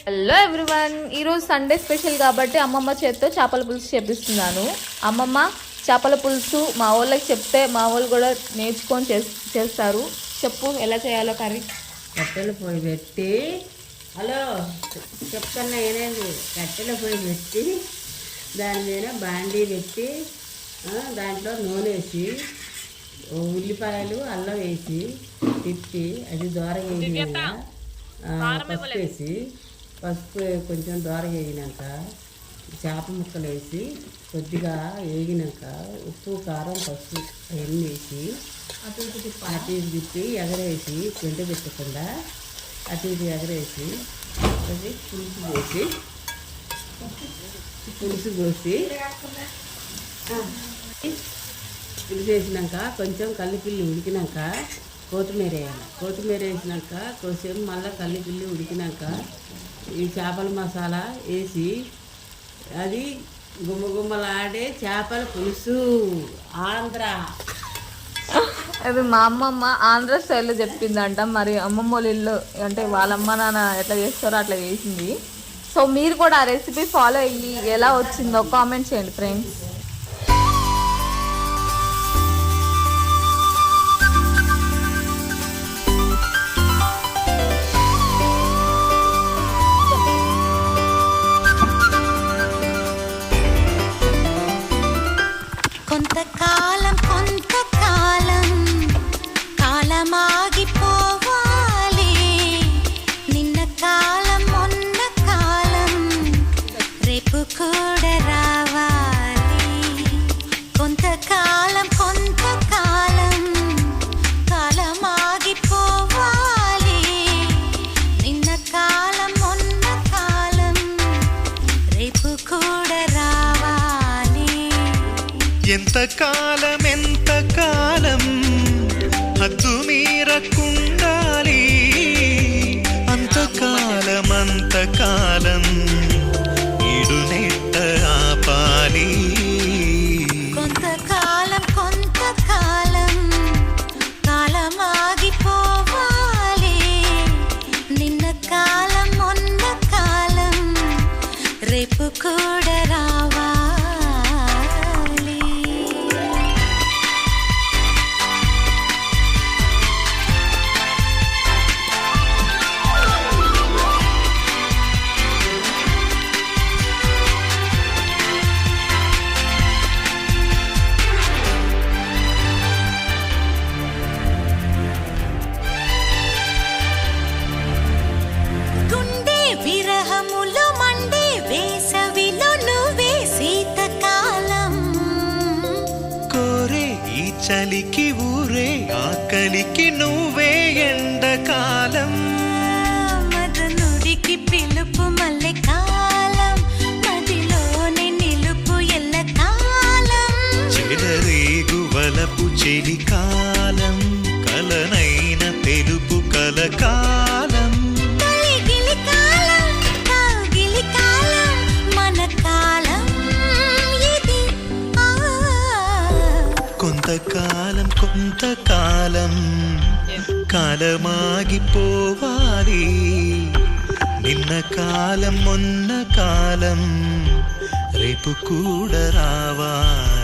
Hello everyone, ఈరోజు Sunday special కాబట్టి అమ్మమ్మ చేత్తో చేపల పులుసు చేపిస్తున్నాను. అమ్మమ్మ చేపల పులుసు మా వాళ్ళకి చెప్తే మా వాళ్ళు కూడా నేర్చుకొని చేస్తారు. చెప్పు ఎలా చేయాలో కర్రీ. కట్టెల పొయ్యి పెట్టి హలో చెప్తున్నా ఏనేది కట్టెల పొయ్యి పెట్టి దాని మీద బాండీ పెట్టి దాంట్లో నూనె వేసి ఉల్లిపాయలు అల్లం వేసి తిప్పి అది దోర వేసినాక పసుపు వేసి పసుపు కొంచెం దోర వేగినాక చేప ముక్కలు వేసి కొద్దిగా వేగినాక ఉప్పు కారం పసుపు అవన్నీ వేసి అటు ఇటు తిప్పి ఎగరేసి గంట పెట్టకుండా అటు ఇటు ఎగరేసి అది పులుసు పోసి పులుసు వేసినాక కొంచెం కల్లిపిల్లి ఉడికినాక కొత్తిమీర వేయాలి. కొత్తిమీర వేసినాక కొంచెం మళ్ళీ కల్లిపిల్లి ఉడికినాక ఈ చేపల మసాలా వేసి అది గుమ్మగుమ్మలాడే చేపల పులుసు ఆంధ్ర. అది మా అమ్మమ్మ ఆంధ్ర స్టైల్లో చెప్పిందంట. మరి అమ్మమ్మ వాళ్ళ ఇల్లు అంటే వాళ్ళ అమ్మ నాన్న ఎట్లా చేస్తారో అట్లా చేసింది. సో మీరు కూడా ఆ రెసిపీ ఫాలో అయ్యి ఎలా వచ్చిందో కామెంట్ చేయండి ఫ్రెండ్స్. కొంతకాలం కాలమాగిపోవాలి. నిన్న కాలం మొన్న కాలం రేపు కూడా రావాలి. కొంతకాలం కాలమాగిపోవాలి. నిన్న కాలం మొన్న కాలం రేపు కూడా రావాలి. ఎంతకాలం హద్దు మీరకుండాలి. అంతకాలం ఈడు నెట్ట ఆపాలి. కొంతకాలం కాలమాగిపోవాలి. నిన్న కాలం మొన్న కాలం రేపు కూడా రావాలి. విరహములో మండే వేసవిలో నువ్వే శీతకాలం. కోరే ఈ చలికి ఊరే ఆకలికి నువ్వే ఎండకాలం. మదనుడికి పిలుపు మల్లె కాలం, మదిలోని నిలుపు ఎల్ల కాలం. చెలరేగు వలపు చెలికాలం, కలనైన తెలుపు కలకాలం. కొంతకాలం కాలమాగిపోవాలి. నిన్న కాలం మొన్న కాలం రేపు కూడా రావాలి.